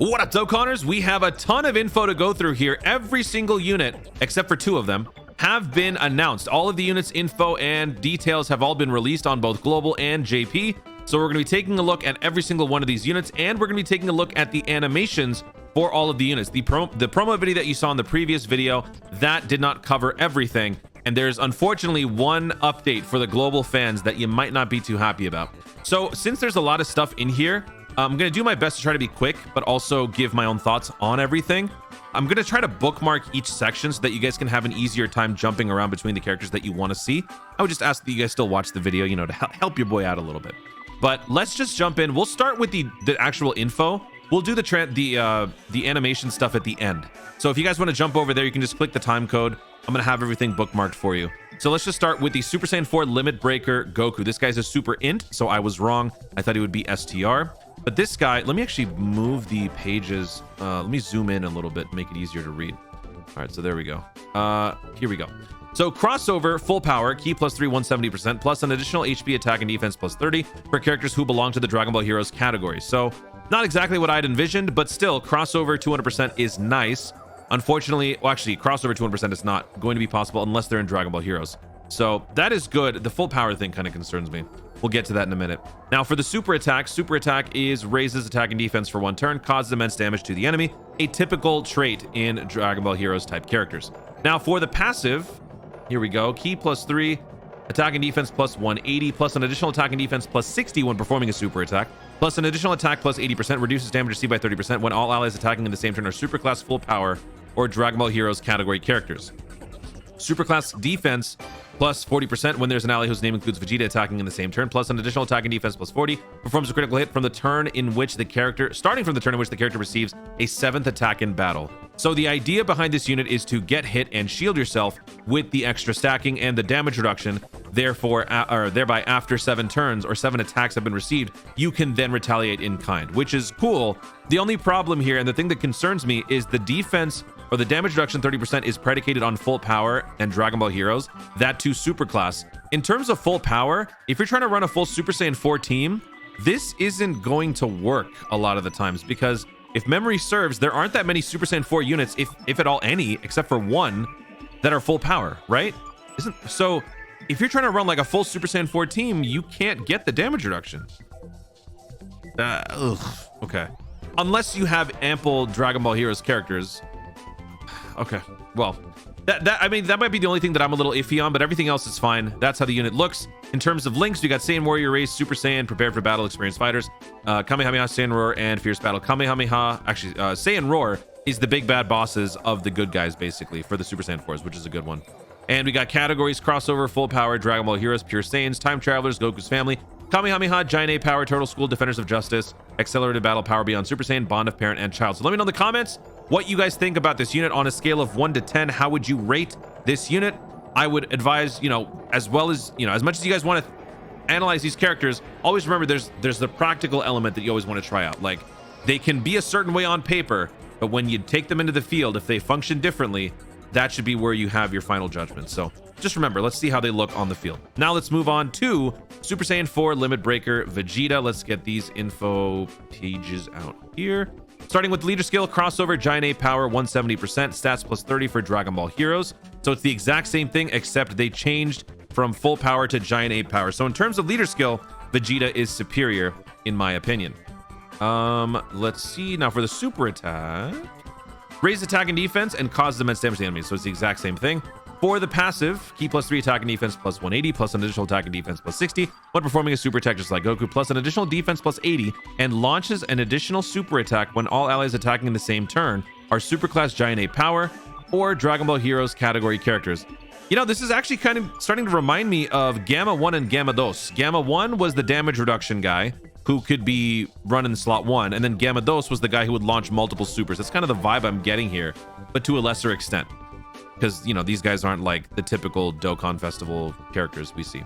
What up, Dokkaners? We have a ton of info to go through here. Every single unit, except for 2 of them, have been announced. All of the units' info and details have all been released on both Global and JP. So we're going to be taking a look at every single one of these units, and we're going to be taking a look at the animations for all of the units. The promo video that you saw in the previous video, that did not cover everything. And there's unfortunately one update for the Global fans that you might not be too happy about. So since there's a lot of stuff in here, I'm going to do my best to try to be quick, but also give my own thoughts on everything. I'm going to try to bookmark each section so that you guys can have an easier time jumping around between the characters that you want to see. I would just ask that you guys still watch the video, you know, to help your boy out a little bit. But let's just jump in. We'll start with the actual info. We'll do the animation stuff at the end. So if you guys want to jump over there, you can just click the time code. I'm going to have everything bookmarked for you. So let's just start with the Super Saiyan 4 Limit Breaker Goku. This guy's a Super Int, so I was wrong. I thought he would be STR. But this guy, let me actually move the pages. Let me zoom in a little bit, make it easier to read. All right, so there we go. Here we go. So crossover, full power, ki +3, 170%, plus an additional HP attack and defense +30 for characters who belong to the Dragon Ball Heroes category. So not exactly what I'd envisioned, but still, crossover 200% is nice. Unfortunately, well, actually, crossover 200% is not going to be possible unless they're in Dragon Ball Heroes. So that is good. The full power thing kind of concerns me. We'll get to that in a minute. Now for the super attack is raises attack and defense for 1 turn, causes immense damage to the enemy, a typical trait in Dragon Ball Heroes type characters. Now for the passive, here we go, ki +3, attack and defense +180, plus an additional attack and defense +60 when performing a super attack, plus an additional attack +80%, reduces damage received by 30% when all allies attacking in the same turn are superclass, full power, or Dragon Ball Heroes category characters. Superclass defense +40% when there's an ally whose name includes Vegeta attacking in the same turn, plus an additional attack and defense +40, performs a critical hit from the turn in which the character, starting from the turn in which the character receives a 7th attack in battle. So the idea behind this unit is to get hit and shield yourself with the extra stacking and the damage reduction. Therefore, thereby after 7 turns or 7 attacks have been received, you can then retaliate in kind, which is cool. The only problem here, and the thing that concerns me, is the defense or the damage reduction 30% is predicated on full power and Dragon Ball Heroes, that too superclass. In terms of full power, if you're trying to run a full Super Saiyan 4 team, this isn't going to work a lot of the times, because if memory serves, there aren't that many Super Saiyan 4 units, if at all any, except for 1, that are full power, right? So if you're trying to run like a full Super Saiyan 4 team, you can't get the damage reduction. Okay. Unless you have ample Dragon Ball Heroes characters. Okay, well, I mean, that might be the only thing that I'm a little iffy on, but everything else is fine. That's how the unit looks. In terms of links, we got Saiyan Warrior Race, Super Saiyan, Prepared for Battle, Experienced Fighters, Kamehameha, Saiyan Roar, and Fierce Battle. Kamehameha, actually, Saiyan Roar is the big bad bosses of the good guys, basically, for the Super Saiyan 4s, which is a good one. And we got categories, crossover, full power, Dragon Ball Heroes, Pure Saiyans, Time Travelers, Goku's Family, Kamehameha, Giant A Power, Turtle School, Defenders of Justice, Accelerated Battle, Power Beyond Super Saiyan, Bond of Parent and Child. So let me know in the comments what you guys think about this unit on a scale of 1 to 10. How would you rate this unit? I would advise, you know, as well as, you know, as much as you guys want to analyze these characters, always remember there's the practical element that you always want to try out. Like, they can be a certain way on paper, but when you take them into the field, if they function differently, that should be where you have your final judgment. So just remember, let's see how they look on the field. Now let's move on to Super Saiyan 4 Limit Breaker Vegeta. Let's get these info pages out here. Starting with leader skill, crossover, Giant A Power, 170%, stats +30 for Dragon Ball Heroes. So it's the exact same thing, except they changed from full power to Giant A Power. So in terms of leader skill, Vegeta is superior, in my opinion. Let's see. Now for the super attack, raise attack and defense and causes immense damage to the enemy. So it's the exact same thing. For the passive, ki +3 attack and defense +180, plus an additional attack and defense +60 when performing a super attack just like Goku, plus an additional defense +80, and launches an additional super attack when all allies attacking in the same turn are superclass Giant A Power or Dragon Ball Heroes category characters. You know, this is actually kind of starting to remind me of Gamma 1 and Gamma 2. Gamma 1 was the damage reduction guy who could be running slot 1, and then Gamma 2 was the guy who would launch multiple supers. That's kind of the vibe I'm getting here, but to a lesser extent. Because, you know, these guys aren't like the typical Dokkan Festival characters we see.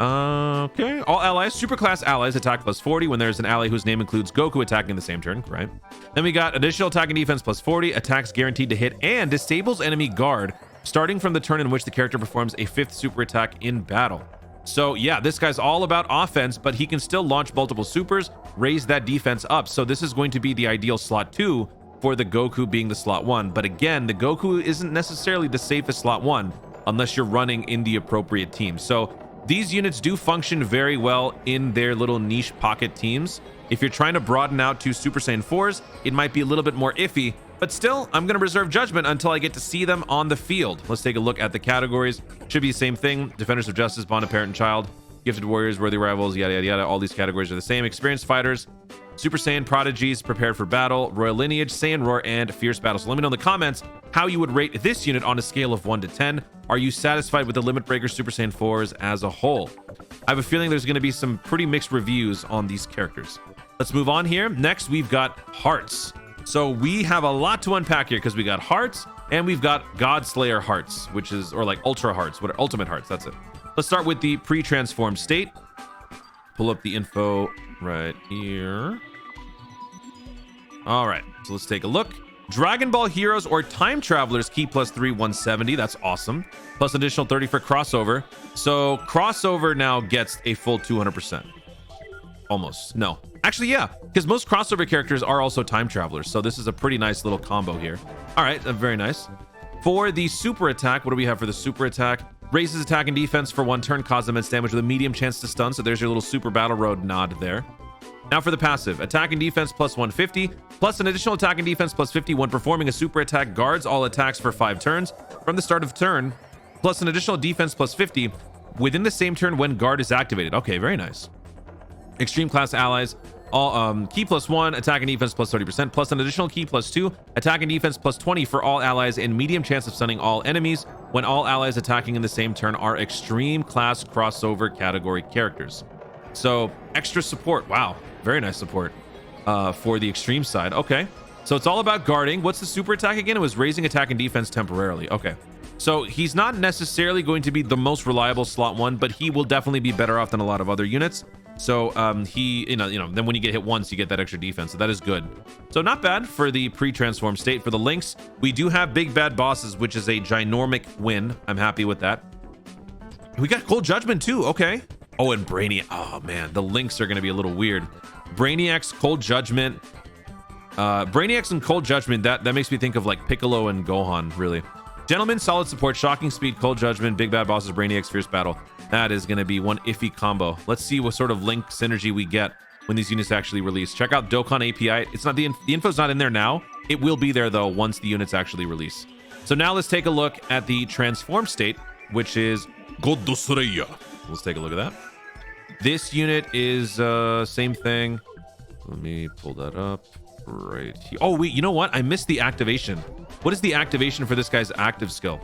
Okay. All allies, superclass allies, attack +40 when there's an ally whose name includes Goku attacking in the same turn, right? Then we got additional attack and defense +40, attacks guaranteed to hit, and disables enemy guard starting from the turn in which the character performs a 5th super attack in battle. So yeah, this guy's all about offense, but he can still launch multiple supers raise that defense up. So this is going to be the ideal slot 2 for the Goku being the slot 1. But again, the Goku isn't necessarily the safest slot 1 unless you're running in the appropriate team. So these units do function very well in their little niche pocket teams. If you're trying to broaden out to Super Saiyan 4s, it might be a little bit more iffy, but still, I'm going to reserve judgment until I get to see them on the field. Let's take a look at the categories. Should be the same thing. Defenders of Justice, Bond of Parent and Child, Gifted Warriors, Worthy Rivals, yada, yada, yada. All these categories are the same. Experienced Fighters, Super Saiyan Prodigies, Prepared for Battle, Royal Lineage, Saiyan Roar, and Fierce Battle. So let me know in the comments how you would rate this unit on a scale of 1 to 10. Are you satisfied with the Limit Breaker Super Saiyan 4s as a whole? I have a feeling there's going to be some pretty mixed reviews on these characters. Let's move on here. Next, we've got Hearts. So we have a lot to unpack here because we got Hearts and we've got Godslayer Hearts, which is, or like Ultra Hearts, what are Ultimate Hearts, that's it. Let's start with the pre-transformed state. Pull up the info right here. All right, so let's take a look. Dragon Ball Heroes or Time Travelers key +3 170. That's awesome. Plus additional 30 for crossover. So crossover now gets a full 200%. Almost. No. Actually, yeah, because most crossover characters are also time travelers. So this is a pretty nice little combo here. All right, very nice. For the super attack, what do we have for the super attack? Raises attack and defense for 1 turn, causes immense damage with a medium chance to stun. So there's your little Super Battle Road nod there. Now for the passive, attack and defense plus 150, plus an additional attack and defense plus 50 when performing a super attack, guards all attacks for 5 turns from the start of turn, plus an additional defense plus 50 within the same turn when guard is activated. Okay, very nice. Extreme class allies, all key +1, attack and defense plus 30%, plus an additional key +2, attack and defense plus 20 for all allies, and medium chance of stunning all enemies when all allies attacking in the same turn are extreme class crossover category characters. So extra support. Wow, very nice support for the extreme side. Okay, so it's all about guarding. What's the super attack again? It was raising attack and defense temporarily. Okay, so he's not necessarily going to be the most reliable slot 1, but he will definitely be better off than a lot of other units. So he, then when you get hit once, you get that extra defense. So that is good. So not bad for the pre-transform state. For the links, we do have big bad bosses, which is a ginormic win. I'm happy with that. We got Cold Judgment too. Okay. Oh, and Brainiac. Oh man, the links are going to be a little weird. Brainiac's Cold Judgment. Brainiac's and Cold Judgment. That makes me think of like Piccolo and Gohan, really. Gentlemen, solid support, shocking speed, Cold Judgment, big bad bosses, Brainiac's Fierce Battle. That is going to be one iffy combo. Let's see what sort of link synergy we get when these units actually release. Check out Dokkan API. It's not the info's not in there now. It will be there though once the units actually release. So now let's take a look at the transform state, which is Godslayer. Let's take a look at that. This unit is same thing. Let me pull that up right here. Oh wait, you know what? I missed the activation. What is the activation for this guy's active skill?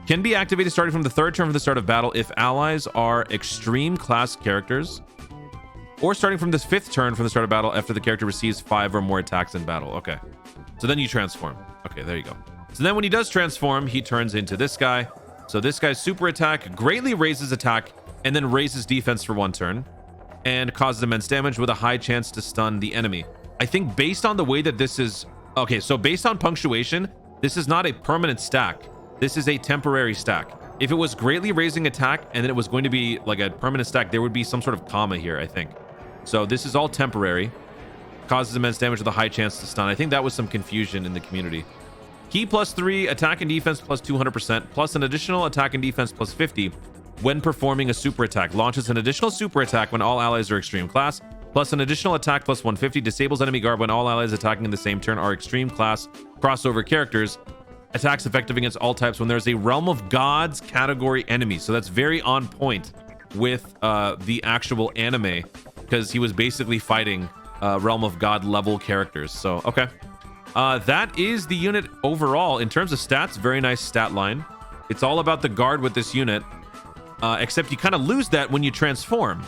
Can be activated starting from the 3rd turn from the start of battle if allies are extreme class characters, or starting from the 5th turn from the start of battle after the character receives 5 or more attacks in battle. Okay, so then you transform. Okay, there you go. So then when he does transform, he turns into this guy. So this guy's super attack greatly raises attack and then raises defense for 1 turn and causes immense damage with a high chance to stun the enemy. I think based on the way that this is... Okay, so based on punctuation, this is not a permanent stack. This is a temporary stack. If it was greatly raising attack and then it was going to be like a permanent stack, there would be some sort of comma here, I think. So this is all temporary. Causes immense damage with a high chance to stun. I think that was some confusion in the community. Key +3, attack and defense plus 200%, plus an additional attack and defense plus 50 when performing a super attack. Launches an additional super attack when all allies are extreme class, plus an additional attack plus 150. Disables enemy guard when all allies attacking in the same turn are extreme class crossover characters. Attacks effective against all types when there's a Realm of Gods category enemy. So that's very on point with the actual anime, because he was basically fighting Realm of God level characters. So, okay. That is the unit overall. In terms of stats, very nice stat line. It's all about the guard with this unit, except you kind of lose that when you transform.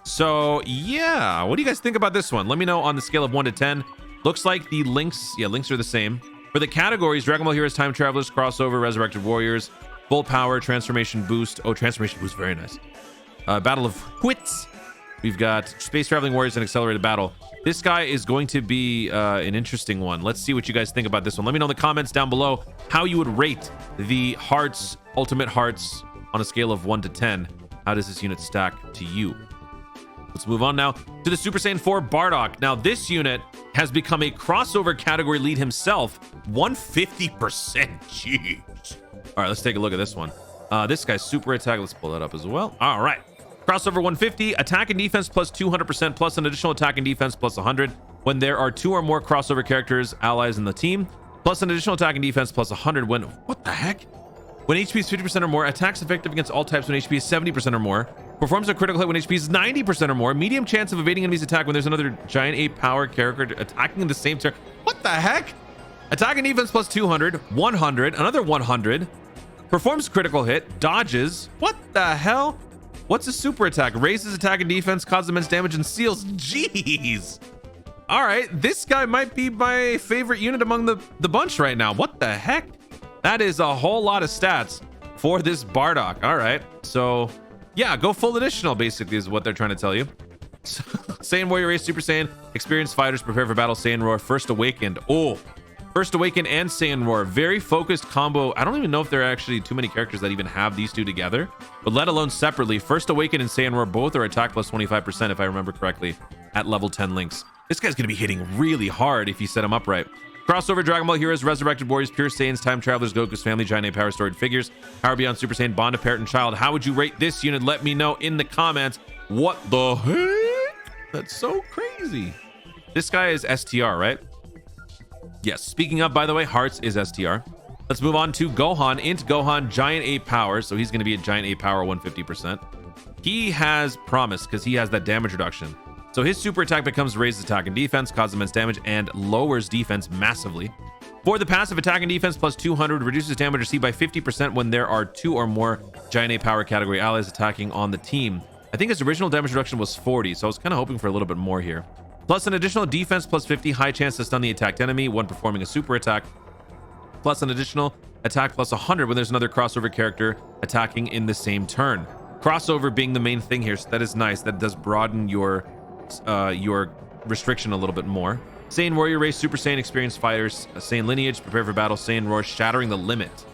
So, yeah. What do you guys think about this one? Let me know on the scale of 1 to 10. Looks like the links, links are the same. For the categories, Dragon Ball Heroes, Time Travelers, Crossover, Resurrected Warriors, Full Power, Transformation Boost. Oh, Transformation Boost, very nice. Battle of Wits. We've got Space Traveling Warriors and Accelerated Battle. This guy is going to be an interesting one. Let's see what you guys think about this one. Let me know in the comments down below how you would rate the Hearts, Ultimate Hearts on a scale of 1 to 10. How does this unit stack to you? Let's move on now to the Super Saiyan 4 Bardock. Now, this unit has become a crossover category lead himself. 150%. Jeez. All right, let's take a look at this one. This guy's super attack. Let's pull that up as well. All right. Crossover 150, attack and defense plus 200%, plus an additional attack and defense plus 100 when there are 2 or more crossover characters, allies in the team, plus an additional attack and defense plus 100 when, what the heck? When HP is 50% or more, attacks effective against all types when HP is 70% or more, performs a critical hit when HP is 90% or more, medium chance of evading enemies' attack when there's another giant 8 power character attacking in the same turn. What the heck? Attack and defense plus 200, 100, another 100, performs critical hit, dodges. What the hell? What's a super attack? Raises attack and defense, causes immense damage, and seals. Jeez. All right, this guy might be my favorite unit among the bunch right now. What the heck? That is a whole lot of stats for this Bardock. All right, so yeah, go full additional basically is what they're trying to tell you. Saiyan Warrior Race, Super Saiyan, experienced fighters prepare for battle, Saiyan Roar, First Awakened. Oh, First Awakened and Saiyan Roar, very focused combo. I don't even know if there are actually too many characters that even have these two together, but let alone separately. First Awakened and Saiyan Roar both are attack plus 25% if I remember correctly at level 10 links. This guy's gonna be hitting really hard if you set him up right. Crossover Dragon Ball Heroes, Resurrected Warriors, Pure Saiyans, Time Travelers, Goku's Family, Giant A Power Stored Figures, Power Beyond Super Saiyan, Bond of Parent and Child. How would you rate this unit? Let me know in the comments. What the heck? That's so crazy. This guy is STR, right? Yes. Speaking of, by the way, Hearts is STR. Let's move on to Gohan. INT Gohan, Giant 8 Power. So he's going to be a Giant 8 Power, 150%. He has promise because he has that damage reduction. So his super attack becomes raised attack and defense, causes immense damage, and lowers defense massively. For the passive, attack and defense plus 200 reduces damage received by 50% when there are 2 or more Giant 8 Power category allies attacking on the team. I think his original damage reduction was 40, so I was kind of hoping for a little bit more here. Plus an additional defense plus 50, high chance to stun the attacked enemy when performing a super attack. Plus an additional attack plus 100 when there's another crossover character attacking in the same turn. Crossover being the main thing here, so that is nice. That does broaden your restriction a little bit more. Saiyan Warrior Race, Super Saiyan, experienced fighters, Saiyan Lineage, prepare for battle, Saiyan Roar, shattering the limit.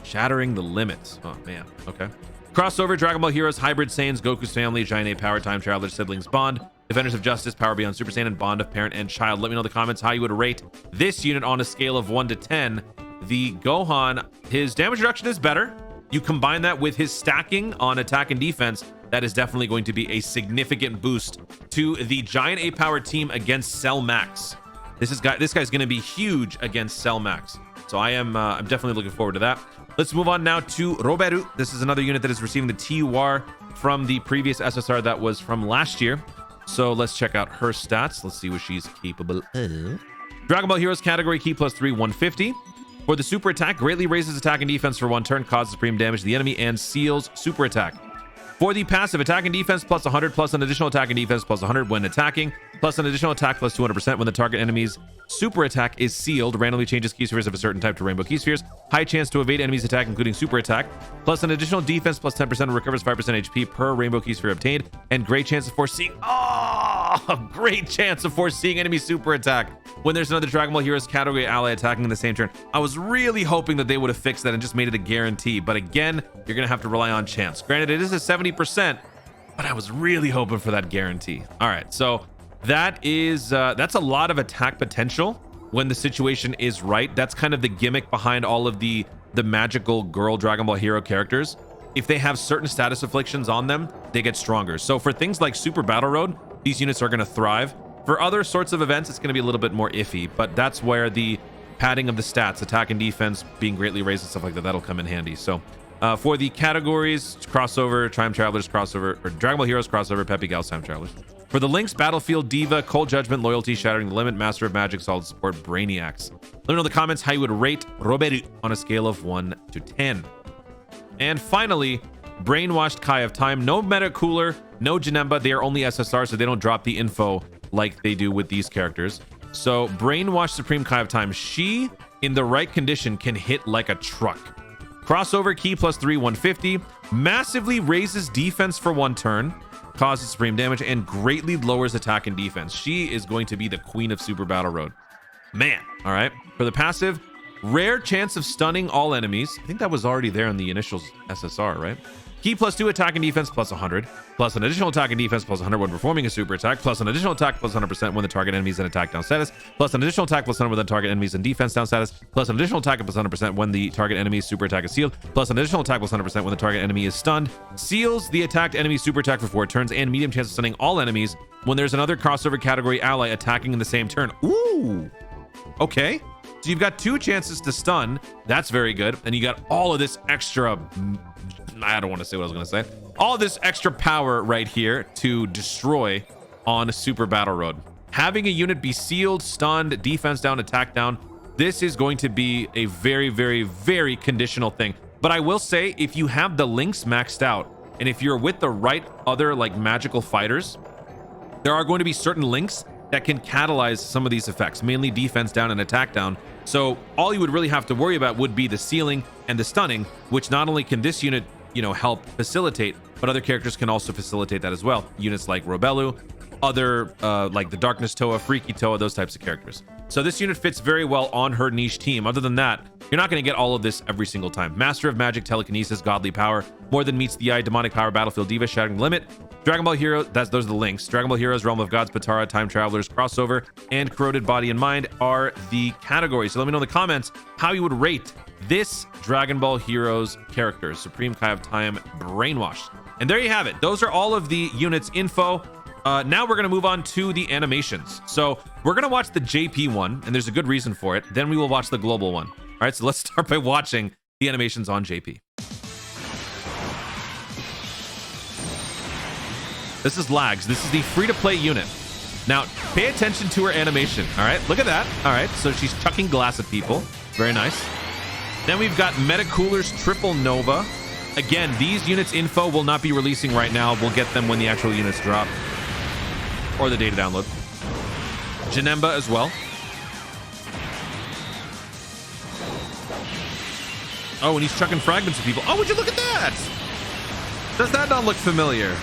Shattering the limit. Oh man, okay. Crossover Dragon Ball Heroes, Hybrid Saiyans, Goku's Family, Giant 8 Power, Time Travelers, Siblings, Bond, Defenders of Justice, Power Beyond Super Saiyan, and Bond of Parent and Child. Let me know in the comments how you would rate this unit on a scale of 1 to 10. The Gohan, his damage reduction is better. You combine that with his stacking on attack and defense, that is definitely going to be a significant boost to the Giant 8 Power team against Cell Max. This guy's going to be huge against Cell Max. So I'm definitely looking forward to that. Let's move on now to Robelu. This is another unit that is receiving the TUR from the previous SSR that was from last year. So let's check out her stats. Let's see what she's capable of. Dragon Ball Heroes category key plus 3, 150. For the super attack, greatly raises attack and defense for 1 turn, causes supreme damage to the enemy, and seals super attack. For the passive, attack and defense plus 100, plus an additional attack and defense plus 100 when attacking, plus an additional attack plus 200% when the target enemy's super attack is sealed. Randomly changes key spheres of a certain type to rainbow key spheres. High chance to evade enemies' attack, including super attack, plus an additional defense plus 10%, recovers 5% HP per rainbow key sphere obtained, and great chance of foreseeing. Oh, great chance of foreseeing enemy super attack when there's another Dragon Ball Heroes category ally attacking in the same turn. I was really hoping that they would have fixed that and just made it a guarantee, but again, you're gonna have to rely on chance. Granted, it is a 70%, but I was really hoping for that guarantee. All right, so that is that's a lot of attack potential when the situation is right. That's kind of the gimmick behind all of the magical girl Dragon Ball Hero characters. If they have certain status afflictions on them, they get stronger. So for things like Super Battle Road, these units are going to thrive. For other sorts of events, it's going to be a little bit more iffy, but that's where the padding of the stats, attack and defense being greatly raised and stuff like that, that'll come in handy. So for the categories, crossover, Time Travelers, crossover, or Dragon Ball Heroes, crossover, Peppy Gals, Time Travelers. For the links, Battlefield, Diva, Cold Judgment, Loyalty, Shattering the Limit, Master of Magic, Solid Support, Brainiacs. Let me know in the comments how you would rate Robelu on a scale of 1 to 10. And finally, Brainwashed Kai of Time. No Meta Cooler, no Janemba. They are only SSR, so they don't drop the info like they do with these characters. So Brainwashed Supreme Kai of Time, she, in the right condition, can hit like a truck. Crossover key plus 3, 150. Massively raises defense for 1 turn, causes supreme damage, and greatly lowers attack and defense. She is going to be the queen of Super Battle Road. Man. All right. For the passive, rare chance of stunning all enemies. I think that was already there in the initial SSR, right? Key +2 attack and defense plus 100, plus an additional attack and defense plus 100 when performing a super attack, plus an additional attack plus 100% when the target enemy is in attack down status, plus an additional attack plus 100 when the target enemy is in defense down status, plus an additional attack plus 100% when the target enemy's super attack is sealed, plus an additional attack plus 100% when the target enemy is stunned, seals the attacked enemy's super attack for 4 turns, and medium chance of stunning all enemies when there's another crossover category ally attacking in the same turn. Ooh, okay. So you've got 2 chances to stun. That's very good. And you got all of this extra, I don't want to say what I was going to say. All this extra power right here to destroy on a super battle road. Having a unit be sealed, stunned, defense down, attack down, this is going to be a very, very, very conditional thing. But I will say, if you have the links maxed out, and if you're with the right other like magical fighters, there are going to be certain links that can catalyze some of these effects, mainly defense down and attack down. So all you would really have to worry about would be the sealing and the stunning, which not only can this unit, you know, help facilitate, but other characters can also facilitate that as well. Units like Robelu, other like the Darkness Toa, Freaky Toa, those types of characters. So this unit fits very well on her niche team. Other than that, you're not going to get all of this every single time. Master of Magic, Telekinesis, Godly Power, More Than Meets the Eye, Demonic Power, Battlefield Diva, Shattering the Limit, Dragon Ball Hero, those are the links. Dragon Ball Heroes, Realm of Gods, Patara, Time Travelers, Crossover, and Corroded Body and Mind are the categories. So let me know in the comments how you would rate this Dragon Ball Heroes character, Supreme Kai of Time Brainwashed. And there you have it. Those are all of the units info. Now we're going to move on to the animations. So we're going to watch the JP one, and there's a good reason for it. Then we will watch the global one. All right, so let's start by watching the animations on JP. This is Lags. This is the free-to-play unit. Now, pay attention to her animation. All right, look at that. All right, so she's chucking glass at people. Very nice. Then we've got Metacooler's Triple Nova. Again, these units info will not be releasing right now. We'll get them when the actual units drop. Or the data download. Janemba as well. Oh, and he's chucking fragments at people. Oh, would you look at that? Does that not look familiar?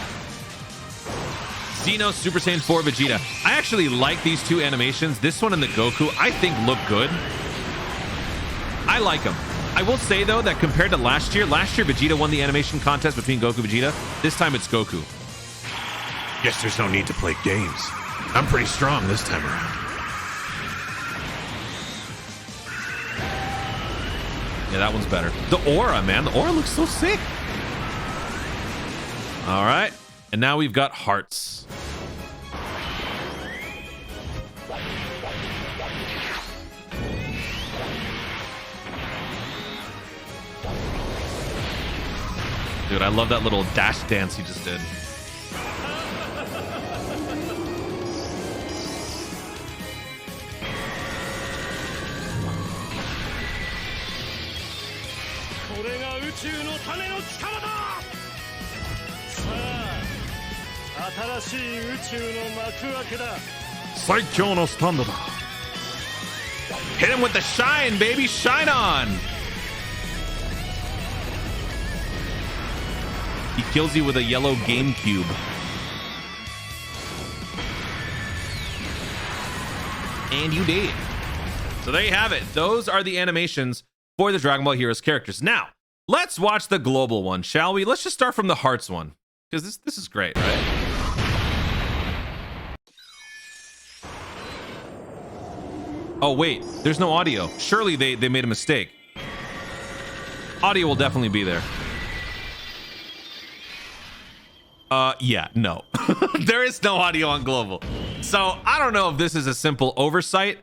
Xeno Super Saiyan 4 Vegeta. I actually like these 2 animations. This one and the Goku, I think look good. I like them. I will say, though, that compared to last year Vegeta won the animation contest between Goku and Vegeta. This time it's Goku. Guess there's no need to play games. I'm pretty strong this time around. Yeah, that one's better. The aura, man. The aura looks so sick. All right. And now we've got Hearts. Dude, I love that little dash dance he just did. Hit him with the shine, baby. Shine on. He kills you with a yellow GameCube. And you did. So there you have it. Those are the animations for the Dragon Ball Heroes characters. Now, let's watch the global one, shall we? Let's just start from the Hearts one, because this is great, right? Oh, wait. There's no audio. Surely they made a mistake. Audio will definitely be there. Yeah, no. There is no audio on global. So I don't know if this is a simple oversight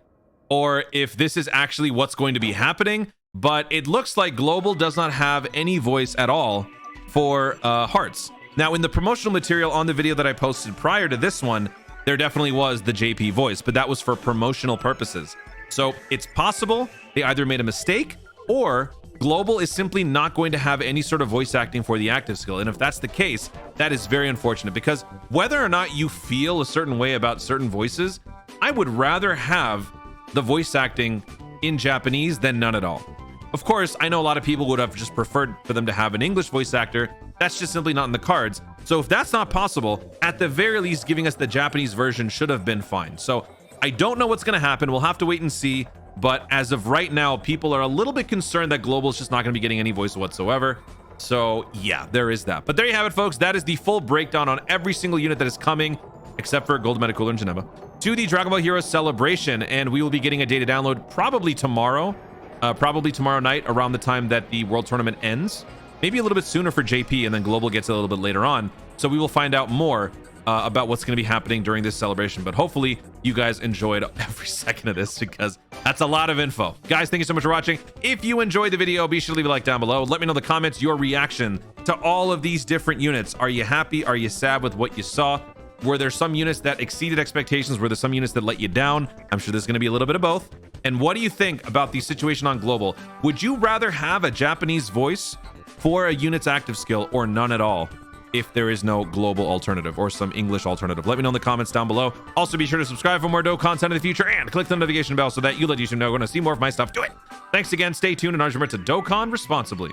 or if this is actually what's going to be happening, but it looks like global does not have any voice at all for Hearts. Now, in the promotional material on the video that I posted prior to this one, there definitely was the JP voice, but that was for promotional purposes. So it's possible they either made a mistake or global is simply not going to have any sort of voice acting for the active skill. And if that's the case, that is very unfortunate, because whether or not you feel a certain way about certain voices, I would rather have the voice acting in Japanese than none at all. Of course, I know a lot of people would have just preferred for them to have an English voice actor. That's just simply not in the cards. So if that's not possible, at the very least, giving us the Japanese version should have been fine. So I don't know what's going to happen. We'll have to wait and see. But as of right now, people are a little bit concerned that global is just not going to be getting any voice whatsoever. So yeah, there is that. But there you have it, folks. That is the full breakdown on every single unit that is coming, except for Golden Metacooler and Geneva, to the Dragon Ball Heroes Celebration. And we will be getting a data download probably tomorrow night around the time that the World Tournament ends. Maybe a little bit sooner for JP, and then Global gets a little bit later on. So we will find out more about what's going to be happening during this celebration. But hopefully you guys enjoyed every second of this, because that's a lot of info. Guys, thank you so much for watching. If you enjoyed the video, be sure to leave a like down below. Let me know in the comments your reaction to all of these different units. Are you happy? Are you sad with what you saw? Were there some units that exceeded expectations? Were there some units that let you down? I'm sure there's going to be a little bit of both. And what do you think about the situation on Global? Would you rather have a Japanese voice for a unit's active skill, or none at all if there is no global alternative or some English alternative? Let me know in the comments down below. Also, be sure to subscribe for more Dokkan content in the future, and click the notification bell so that you let YouTube know when I see more of my stuff. Do it. Thanks again. Stay tuned, and AashanAnimeArt to Dokkan responsibly.